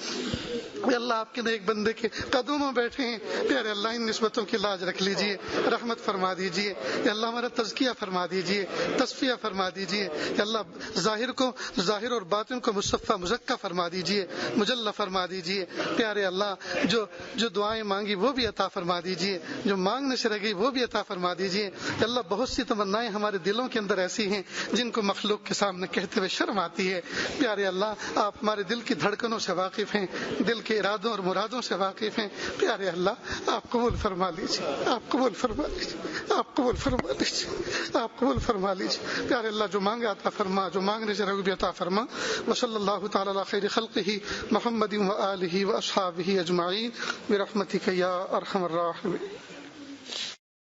کہ اللہ آپ کے نیک بندے کے قدموں میں بیٹھے ہیں، پیارے اللہ ان نسبتوں کی لاج رکھ لیجئے، رحمت فرما دیجئے، کہ اللہ ہمارا تزکیہ فرما دیجئے، تصفیہ فرما دیجئے، کہ اللہ ظاہر اور باطن کو مصفہ مزکہ فرما دیجئے، مجلہ فرما دیجئے، پیارے اللہ جو دعائیں مانگی وہ بھی عطا فرما دیجئے، جو مانگنے سے رہ گئی وہ بھی عطا فرما دیجئے۔ کہ اللہ بہت سی تمنائیں ہمارے دلوں کے اندر ایسی ہیں جن کو مخلوق کے سامنے کہتے ہوئے شرم آتی ہے، پیارے اللہ آپ ہمارے دل کی دھڑکنوں سے واقف ہیں، دل کے ارادوں اور مرادوں سے واقف ہیں، پیارے اللہ آپ قبول فرما لیجیے، آپ قبول فرما لیجیے، آپ قبول فرما لیجیے، آپ قبول فرما لیجیے، پیارے اللہ جو مانگے عطا فرما، جو مانگنے سے رہو بھی عطا فرما۔ وصلی اللہ تعالی علی خیر خلقہ محمد و آلہ و اصحابہ اجمعین برحمتک یا ارحم الراحمین۔